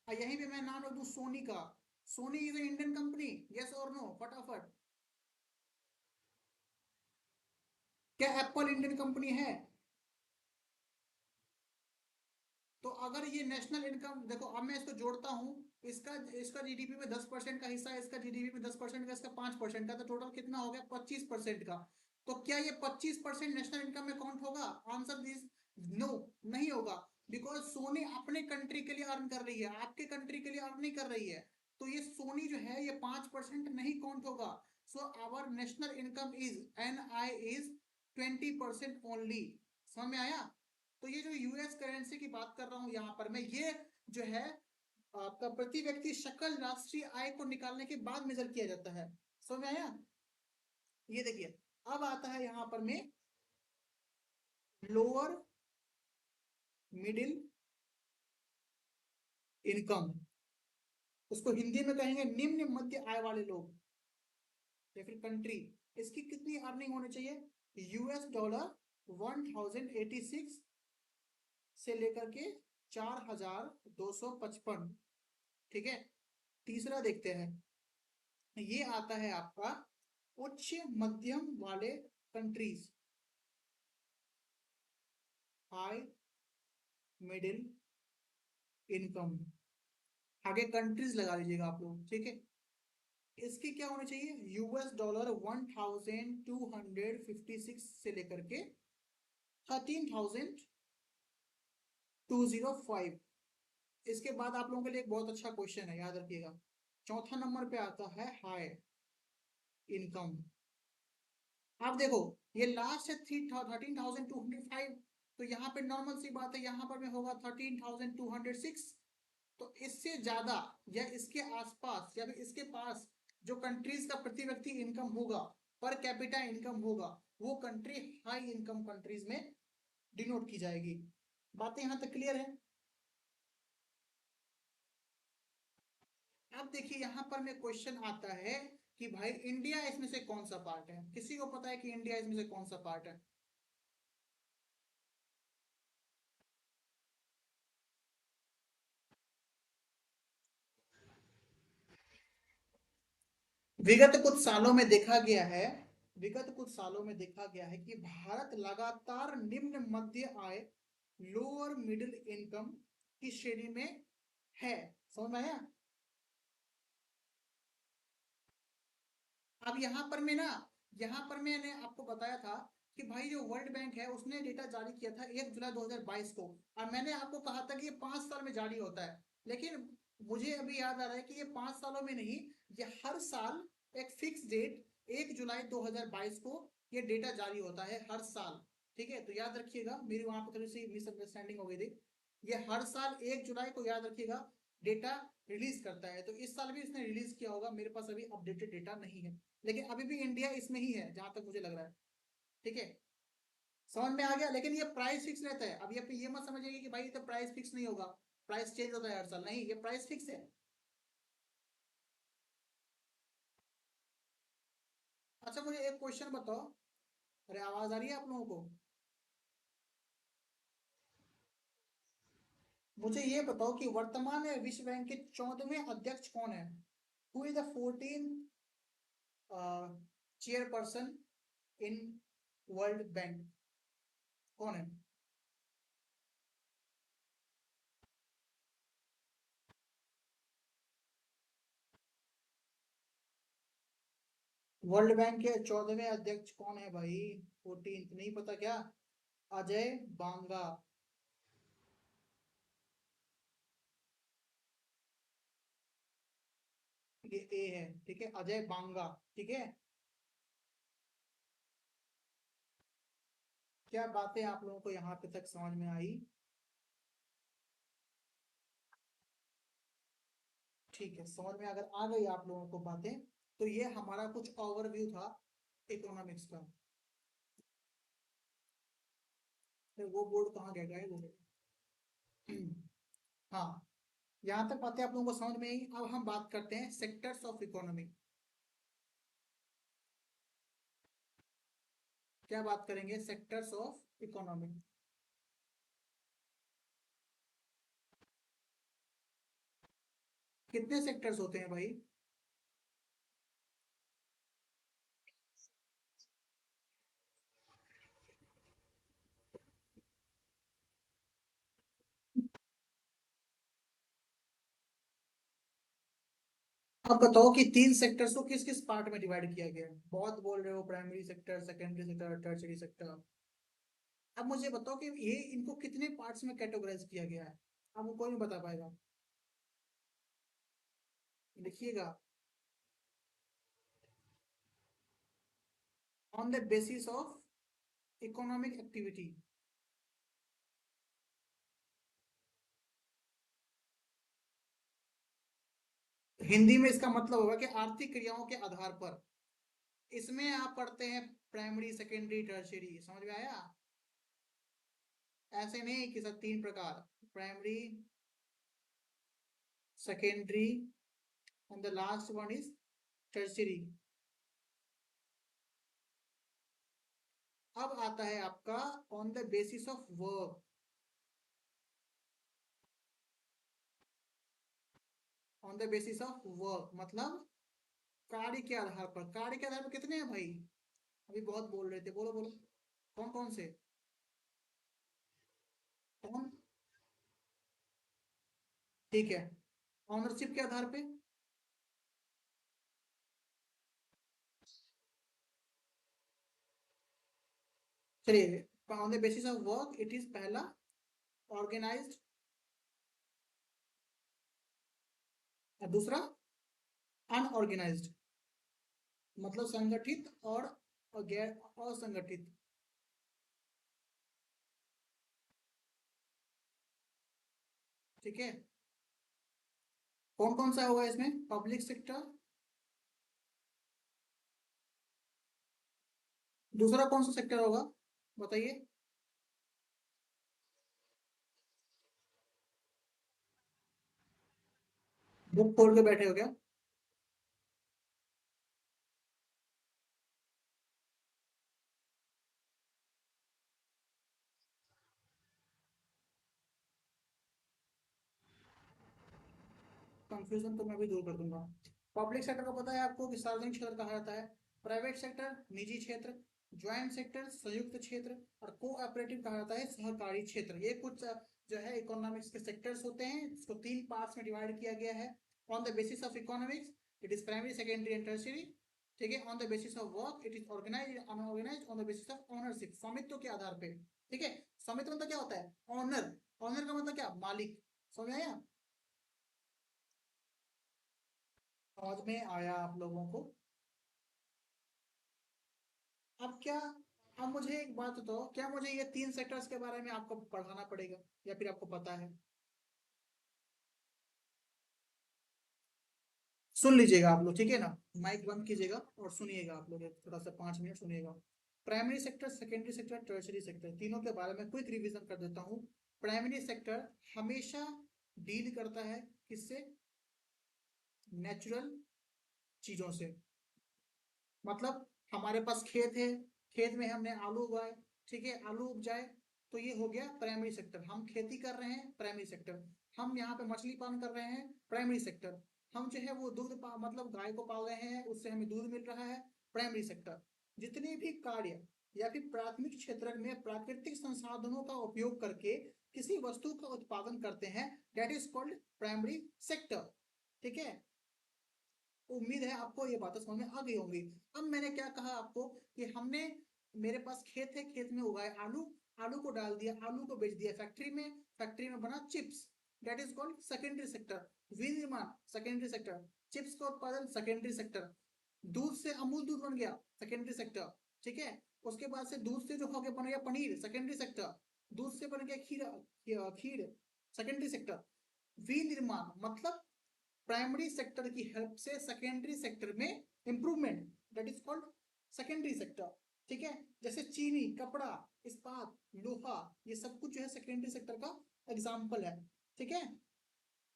और यहीं पे मैं नाम रख दूं सोनी का। Soni is a Indian company, yes और नो, फटाफट। क्या एप्पल इंडियन कंपनी है? तो अगर ये नेशनल इनकम देखो, अब मैं इसको जोड़ता हूँ, इसका इसका जीडीपी में 10% का हिस्सा है, इसका जीडीपी में 10% का, इसका 5% का, तो टोटल कितना हो गया? 25% का। तो क्या ये 25% नेशनल इनकम में काउंट होगा? आंसर दिस नो, नहीं होगा। बिकॉज सोनी अपने कंट्री के लिए अर्न कर रही है, आपके कंट्री के लिए अर्न नहीं कर रही है। तो ये सोनी जो है ये 5% नहीं काउंट होगा। So our national income is NI is 20% only. समझ में आया? तो ये जो यूएस करेंसी की बात कर रहा हूं यहां पर मैं, ये जो है आपका प्रति व्यक्ति सकल राष्ट्रीय आय को निकालने के बाद मेजर किया जाता है। समझ में आया? ये देखिए, अब आता है यहां पर में लोअर मिडिल इनकम, उसको हिंदी में कहेंगे निम्न मध्य आय वाले लोग या फिर कंट्री। इसकी कितनी अर्निंग होनी चाहिए? US$1086 से लेकर के 4255, ठीक है। तीसरा देखते हैं, ये आता है आपका उच्च मध्यम वाले कंट्रीज, हाई मिडिल इनकम, आगे कंट्रीज लगा लीजिएगा आप लोग, ठीक है। इसकी क्या होनी चाहिए? US$1256 से लेकर के 13,205। इसके बाद आप लोगों के लिए एक बहुत अच्छा क्वेश्चन है, याद रखिएगा। चौथा नंबर पे आता है हाई इनकम। आप देखो, ये लास्ट है 13,205, तो यहाँ पे नॉर्मल सी बात है, यहाँ पर में होगा 13,206। तो इससे ज्यादा या इसके आसपास या फिर इसके पास जो कंट्रीज का प्रति व्यक्ति इनकम होगा, पर कैपिटा इनकम होगा, वो कंट्री हाई इनकम कंट्रीज में डिनोट की जाएगी। बातें यहां तक क्लियर है? अब देखिए यहां पर में क्वेश्चन आता है कि भाई इंडिया इसमें से कौन सा पार्ट है? किसी को पता है कि इंडिया इसमें से कौन सा पार्ट है? विगत कुछ सालों में देखा गया है, विगत कुछ सालों में देखा गया है कि भारत लगातार निम्न मध्य आय, लोअर मिडिल इनकम की श्रेणी में है। समझ में आया? अब यहाँ पर मैं ना, यहाँ पर मैंने आपको बताया था कि भाई जो वर्ल्ड बैंक है उसने डेटा जारी किया था 1 जुलाई 2022 को, और मैंने आपको कहा था कि ये 5 साल में जारी होता है। लेकिन मुझे अभी याद आ रहा है कि ये 5 सालों में नहीं, ये हर साल एक फिक्स डेट 1 जुलाई 2022 को ये डेटा जारी होता है हर साल, ठीक है। तो याद रखिएगा, मेरी वहां पर थोड़ी सी मिसअंडरस्टैंडिंग हो गई थी। ये हर साल 1 जुलाई को, याद रखिएगा, डेटा रिलीज करता है। तो इस साल भी इसने रिलीज किया होगा, मेरे पास अभी अपडेटेड डेटा नहीं है, लेकिन अभी भी इंडिया इसमें ही है जहां तक मुझे लग रहा है। ठीक है, समझ में आ गया। लेकिन ये प्राइस फिक्स रहता है। अब ये मत समझिए कि भाई तो प्राइस फिक्स नहीं होगा, प्राइस चेंज होता है हर साल, नहीं, ये प्राइस फिक्स है। अच्छा मुझे एक क्वेश्चन बताओ। अरे आवाज आ रही है आप लोगों को? मुझे ये बताओ कि वर्तमान में विश्व बैंक के 14वें अध्यक्ष कौन है? Who is the 14 chairperson in world bank? कौन है? वर्ल्ड बैंक के 14वें अध्यक्ष कौन है भाई? 14 नहीं पता क्या? अजय बांगा। ये ए है, ठीक है, अजय बांगा। ठीक है, क्या बातें आप लोगों को यहाँ पे तक समझ में आई? ठीक है, समझ में अगर आ गई आप लोगों को बातें, तो ये हमारा कुछ ओवरव्यू था इकोनॉमिक्स का। फिर वो बोर्ड कहाँ गया है वो? हाँ, यहाँ तक बातें आप लोगों को समझ में आई। अब हम बात करते हैं सेक्टर्स ऑफ इकोनॉमी। क्या बात करेंगे? Sectors of economy. कितने सेक्टर्स होते हैं भाई? अब बताओ कि तीन सेक्टर्स को किस किस पार्ट में डिवाइड किया गया है? बहुत बोल रहे हो primary sector, secondary sector, tertiary sector. अब मुझे बताओ कि ये इनको कितने पार्ट्स में कैटेगराइज किया गया है? अब वो कोई नहीं बता पाएगा। लिखिएगा। On the basis of economic activity. Hindi में इसका मतलब होगा कि आर्थिक क्रियाओं के आधार पर। इसमें आप पढ़ते हैं प्राइमरी, सेकेंडरी, टर्शियरी, समझ में आया? ऐसे नहीं कि सर तीन प्रकार, primary, secondary and the last one is tertiary. अब आता है आपका on the basis of work. On the basis of work मतलब कार्य के आधार पर। कार्य के आधार पर कितने हैं भाई? अभी बहुत बोल रहे थे, बोलो बोलो। कौन कौन से? कौन? ठीक है, ऑनरशिप के आधार पे। चलिए, on the basis of work it is पहला ऑर्गेनाइज्ड, और दूसरा अनऑर्गेनाइज्ड, मतलब संगठित और गैर असंगठित। ठीक है, कौन कौन सा होगा इसमें? Public sector. दूसरा कौन सा सेक्टर होगा बताइए? बुक खोल के बैठे हो क्या? कंफ्यूजन तो मैं भी दूर कर दूंगा। पब्लिक सेक्टर को पता है आपको कि सार्वजनिक क्षेत्र कहा जाता है। प्राइवेट सेक्टर निजी क्षेत्र, ज्वाइंट सेक्टर संयुक्त क्षेत्र, और कोऑपरेटिव कहा जाता है सहकारी क्षेत्र। ये कुछ जो है इकोनॉमिक्स के सेक्टर्स होते हैं। इसको तीन पार्ट्स में डिवाइड किया गया है। On the basis of economics it is primary, secondary and tertiary. ठीक है, on the basis of work it is organise unorganise, on the basis of ownership, स्वामित्व के आधार पे। ठीक है, स्वामित्व मतलब क्या होता है? ऑनर। ऑनर का मतलब क्या? मालिक। समझ आया? समझ में आया आप लोगों को? अब क्या, अब मुझे एक बात बताओ, क्या मुझे ये तीन सेक्टर्स के बारे में आपको पढ़ाना पड़ेगा या फिर आपको पता है? सुन लीजिएगा आप लोग, ठीक है ना, माइक बंद कीजिएगा और सुनिएगा आप लोग, थोड़ा सा 5 मिनट सुनिएगा। Primary sector, secondary sector, tertiary sector, तीनों के बारे में क्विक रिवीजन कर देता हूँ। प्राइमरी सेक्टर हमेशा डील करता है किससे? नेचुरल चीजों से। मतलब हमारे पास खेत है, खेत में हमने आलू उगाए, ठीक है, आलू उपजाए, तो ये हो गया प्राइमरी सेक्टर। हम खेती कर रहे हैं, प्राइमरी सेक्टर। हम यहाँ पे मछली पालन कर रहे हैं, प्राइमरी सेक्टर। हम जो है वो मतलब गाय को पाल रहे हैं, उससे हमें दूध मिल रहा है, प्राइमरी सेक्टर। जितने भी कार्य या फिर प्राथमिक क्षेत्र में प्राकृतिक संसाधनों का उपयोग करके किसी वस्तु का उत्पादन करते हैं, that is called primary sector. ठीक है, उम्मीद है आपको ये बातें समझ में आ गई होंगी। अब मैंने क्या कहा आपको कि हमने, मेरे पास खेत है, खेत में उगाए आलू, आलू को डाल दिया, आलू को बेच दिया फैक्ट्री में, फैक्ट्री में बना chips, that is called secondary sector. विनिर्माण, सेकेंडरी सेक्टर। चिप्स का उत्पादन, सेकेंडरी सेक्टर। दूध से अमूल दूध बन गया, सेकेंडरी सेक्टर। ठीक है, उसके बाद से दूध से जो हो गया, बन गया पनीर, सेकेंडरी सेक्टर। दूध से बन गया खीर, खीर, सेकेंडरी सेक्टर। विनिर्माण मतलब प्राइमरी सेक्टर की हेल्प से सेकेंडरी सेक्टर में improvement, that is called secondary sector. ठीक है, जैसे चीनी, कपड़ा, इस्पात, लोहा, ये सब कुछ जो है सेकेंडरी सेक्टर का एग्जाम्पल है। ठीक है,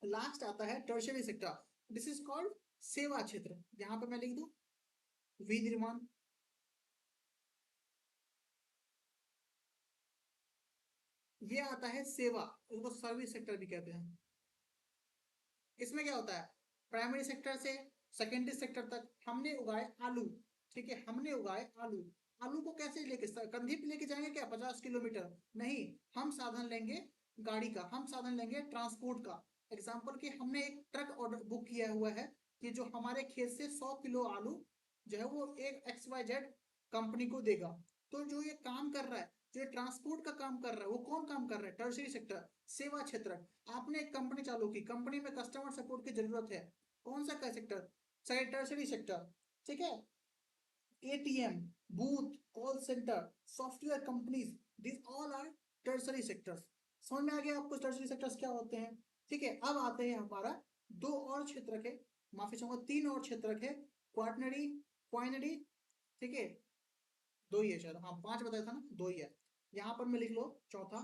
लास्ट आता है tertiary sector, this is called सेवा क्षेत्र। यहां पर मैं लिख दूं विनिर्माण, ये आता है सेवा, उसको सर्विस सेक्टर भी कहते हैं। इसमें क्या होता है, प्राइमरी सेक्टर से सेकेंडरी सेक्टर तक हमने उगाए आलू, ठीक है, हमने उगाए आलू। आलू को कैसे लेके, कंधे पे लेके जाएंगे क्या 50 किलोमीटर? नहीं, हम साधन लेंगे गाड़ी का, हम साधन लेंगे ट्रांसपोर्ट का। एग्जाम्पल कि हमने एक ट्रक ऑर्डर बुक किया हुआ है कि जो हमारे खेत से 100 किलो आलू जो है वो एक XYZ कंपनी को देगा। तो जो ये काम कर रहा है, जो ट्रांसपोर्ट का काम कर रहा है, वो कौन काम कर रहा है? टर्शियरी सेक्टर, सेवा क्षेत्र। आपने एक कंपनी चालू की, कंपनी में कस्टमर सपोर्ट की जरूरत है, कौन सा सेक्टर? Tertiary sector. ठीक है, ATM, booth, call centre, software companies, this all are tertiary sectors. समझ में आ गया आपको टर्शियरी सेक्टर्स क्या होते हैं? ठीक है, अब आते हैं हमारा दो और क्षेत्र के, माफी चाहूंगा, तीन और क्षेत्र के, क्वाटनरी, क्वाइनरी, ठीक है, दो ही है शायद, हाँ 5 बताया था ना, दो ही है। यहाँ पर मैं लिख लो चौथा,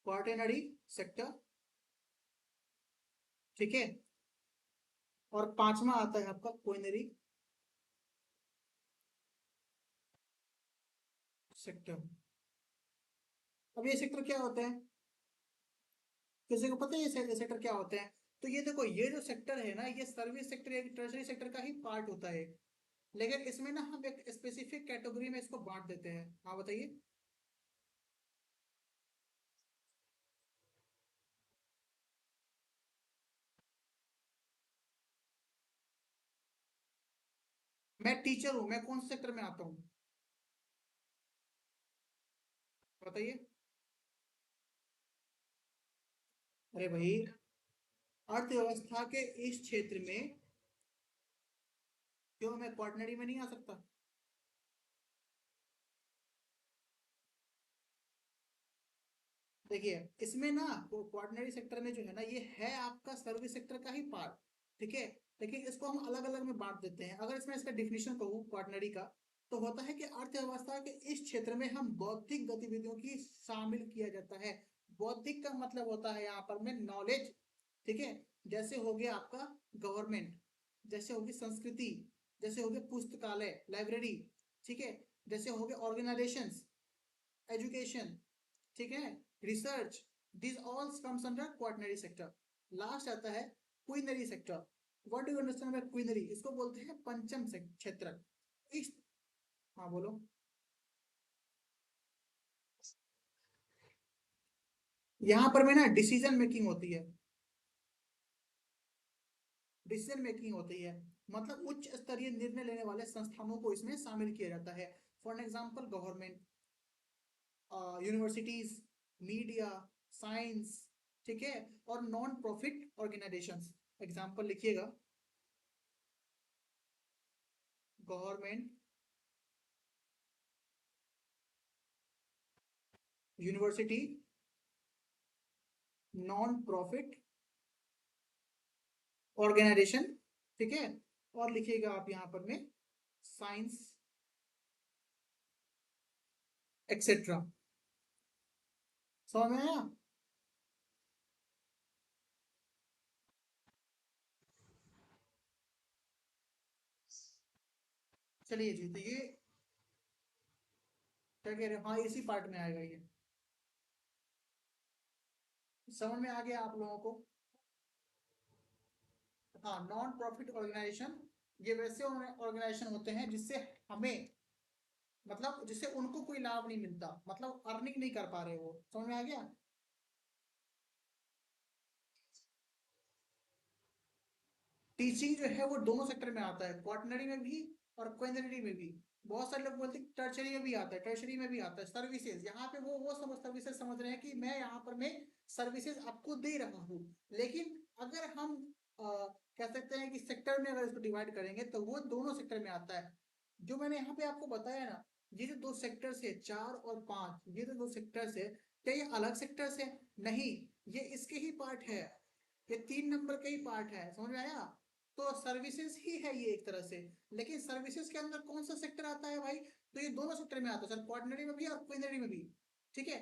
क्वाटनरी सेक्टर। ठीक है, और पांचवा आता है आपका क्वीनरी सेक्टर। अब ये सेक्टर क्या होते हैं, किसी को पता है ये सेक्टर क्या होते हैं? तो ये देखो, ये जो सेक्टर है ना, ये सर्विस सेक्टर या टर्शरी सेक्टर का ही पार्ट होता है, लेकिन इसमें ना हम एक स्पेसिफिक कैटेगरी में इसको बांट देते हैं। हाँ बताइए। मैं टीचर हूँ, मैं कौन से सेक्टर में आता हूँ बताइए? अरे भाई, अर्थव्यवस्था के इस क्षेत्र में क्यों मैं क्वार्टनरी में नहीं आ सकता? देखिए, इसमें ना कोऑर्डिनरी सेक्टर में जो है ना, ये है आपका सर्विस सेक्टर का ही पार्ट। ठीक है, लेकिन इसको हम अलग अलग में बांट देते हैं। अगर इसमें इसका डिफिनेशन कहूँ कोऑर्डिनरी का, तो होता है कि अर्थव्यवस्था के इस क्षेत्र में हम बौद्धिक गतिविधियों की शामिल किया जाता है। बौद्धिक का मतलब होता है यहाँ पर में नॉलेज। ठीक है, जैसे हो गया आपका गवर्नमेंट, जैसे होगी संस्कृति, जैसे हो गया पुस्तकालय, लाइब्रेरी। ठीक है, जैसे हो गया ऑर्गेनाइजेशंस, एजुकेशन, ठीक है, research, this all comes under quaternary sector. Last आता है quinary sector. What do you understand bye quinary? इसको बोलते हैं पंचम क्षेत्र। इस, हाँ बोलो। यहाँ पर में ना डिसीजन मेकिंग होती है, डिसीजन मेकिंग होती है, मतलब उच्च स्तरीय निर्णय लेने वाले संस्थानों को इसमें शामिल किया जाता है। For example government, universities, media, science, ठीक है, और नॉन प्रॉफिट ऑर्गेनाइजेशंस। एग्जाम्पल लिखिएगा, government, university, non profit organisation, ठीक है, और लिखिएगा आप यहां पर में साइंस एक्सेट्रा। समझ में आया? चलिए जी, तो ये क्या कह रहे हैं, हाँ इसी पार्ट में आएगा ये। समझ में आ गया आप लोगों को? हाँ, नॉन प्रॉफिट ऑर्गेनाइजेशन ये वैसे ऑर्गेनाइजेशन होते हैं जिससे हमें, मतलब जिससे उनको कोई लाभ नहीं मिलता, मतलब अर्निंग नहीं कर पा रहे वो। समझ में आ गया? टीचिंग जो है वो दोनों सेक्टर में आता है, क्वार्टनरी में भी और क्वेंजनरी में भी। बहुत सारे लोग बोलते हैं टर्शरी में भी आता है, टर्शरी में भी आता है। सर्विसेज यहाँ पे वो समझ सर्विसेज समझ रहे हैं कि मैं यहाँ पर मैं सर्विसेज आपको दे रहा हूँ। लेकिन अगर हम कह सकते हैं कि सेक्टर में अगर इसको डिवाइड करेंगे तो वो दोनों सेक्टर में आता है। जो मैंने यहाँ पे आपको बताया ना, ये जो दो सेक्टर्स है 4 और 5, ये जो दो सेक्टर्स है, क्या ये अलग सेक्टर्स है? नहीं, ये इसके ही पार्ट है, ये 3 नंबर का ही पार्ट है। समझ में आया? तो सर्विसेज ही है ये एक तरह से। लेकिन सर्विसेज के अंदर कौन सा सेक्टर आता है भाई? तो ये दोनों सेक्टर में आता है सर, क्वार्टनरी में भी और क्वीनरी में भी। ठीक है?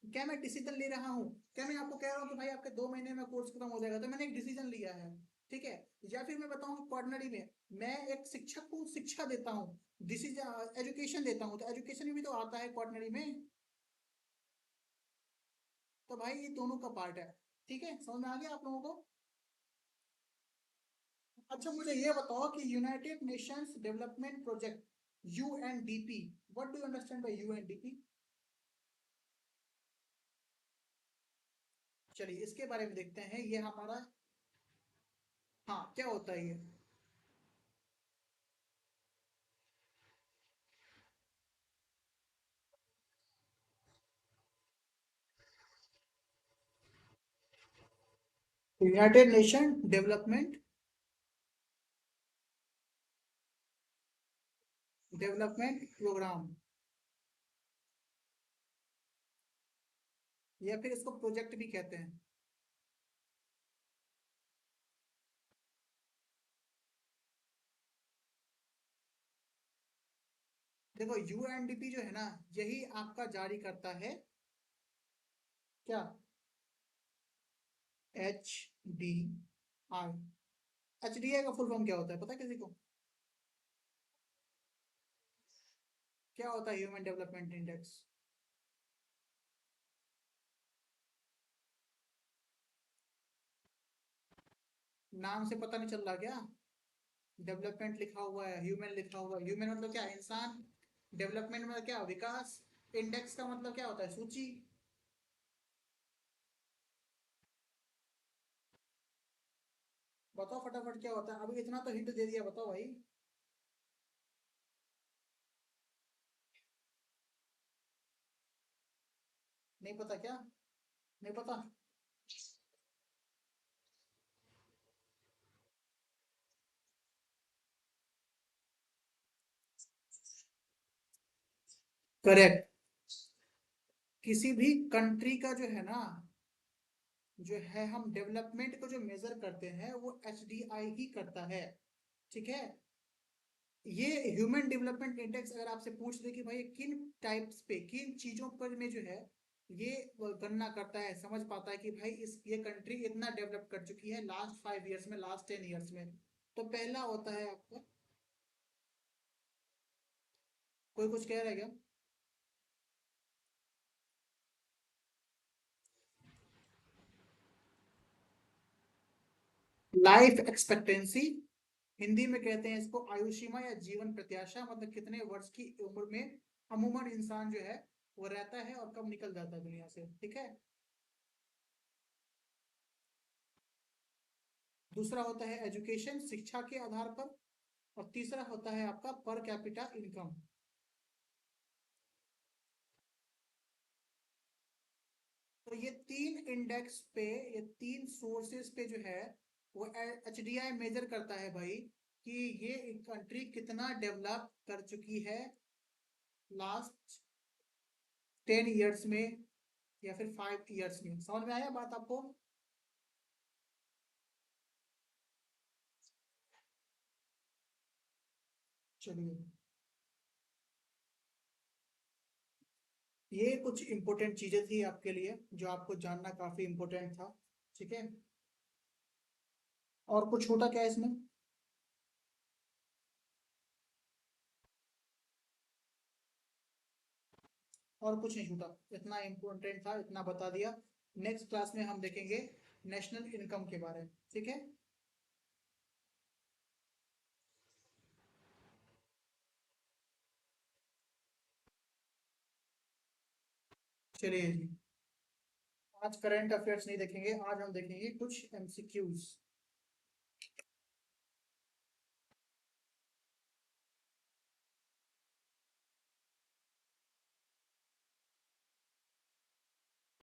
क्या मैं डिसीजन ले रहा हूँ? क्या मैं आपको कह रहा हूँ कि भाई आपके 2 महीने में कोर्स खत्म हो जाएगा, तो मैंने एक डिसीजन लिया है। ठीक है? या फिर मैं बताऊँ क्वार्टनरी में मैं एक शिक्षक को शिक्षा देता हूँ, डिसीजन एजुकेशन देता हूँ, तो एजुकेशन में भी तो आता है क्वार्टनरी में। तो भाई ये दोनों का पार्ट है। ठीक है, समझ में आ गया आप लोगों को? अच्छा मुझे ये बताओ कि United Nations development project UNDP, what do you understand bye UNDP? चलिए इसके बारे में देखते हैं, ये हमारा, हाँ क्या होता है ये? यूनाइटेड नेशन डेवलपमेंट प्रोग्राम, या फिर इसको प्रोजेक्ट भी कहते हैं। देखो यूएनडीपी जो है ना, यही आपका जारी करता है क्या? H D I. H D I का फुल फॉर्म क्या होता है पता है किसी को? क्या होता है ह्यूमन डेवलपमेंट इंडेक्स? नाम से पता नहीं चल रहा क्या? डेवलपमेंट लिखा हुआ है, ह्यूमन लिखा हुआ है। ह्यूमन मतलब क्या? इंसान। डेवलपमेंट मतलब क्या? विकास। इंडेक्स का मतलब क्या होता है? सूची। बताओ फटाफट क्या होता है, अभी इतना तो हिंट दे दिया, बताओ भाई। नहीं पता क्या? नहीं पता? करेक्ट। किसी भी कंट्री का जो है ना, जो है हम डेवलपमेंट को जो मेजर करते हैं वो एच डी आई ही करता है। ठीक है? ये ह्यूमन डेवलपमेंट इंडेक्स अगर आपसे पूछ दे कि भाई किन टाइप्स पे, किन चीजों पर में जो है ये गणना करता है, समझ पाता है कि भाई इस ये कंट्री इतना डेवलप कर चुकी है लास्ट 5 ईयर्स में, लास्ट 10 ईयर्स में, तो पहला होता है आपका, कोई कुछ कह रहा है क्या? लाइफ एक्सपेक्टेंसी, हिंदी में कहते हैं इसको आयु सीमा या जीवन प्रत्याशा, मतलब कितने वर्ष की उम्र में अमूमन इंसान जो है वो रहता है और कब निकल जाता है दुनिया से। ठीक है? दूसरा होता है एजुकेशन, शिक्षा के आधार पर। और तीसरा होता है आपका पर कैपिटा इनकम। तो ये 3 इंडेक्स पे, ये 3 सोर्सेस पे जो है वो एच डी आई मेजर करता है भाई कि ये कंट्री कितना डेवलप कर चुकी है लास्ट 10 ईयर्स में या फिर 5 ईयर्स में। समझ में आया बात आपको? चलिए, ये कुछ इंपॉर्टेंट चीजें थी आपके लिए जो आपको जानना काफी इंपॉर्टेंट था। ठीक है, और कुछ छोटा क्या है इसमें? और कुछ नहीं छूटा, इतना इम्पोर्टेंट था, इतना बता दिया। नेक्स्ट क्लास में हम देखेंगे नेशनल इनकम के बारे में। ठीक है, चलिए जी। आज करंट अफेयर्स नहीं देखेंगे, आज हम देखेंगे कुछ एमसीक्यूज।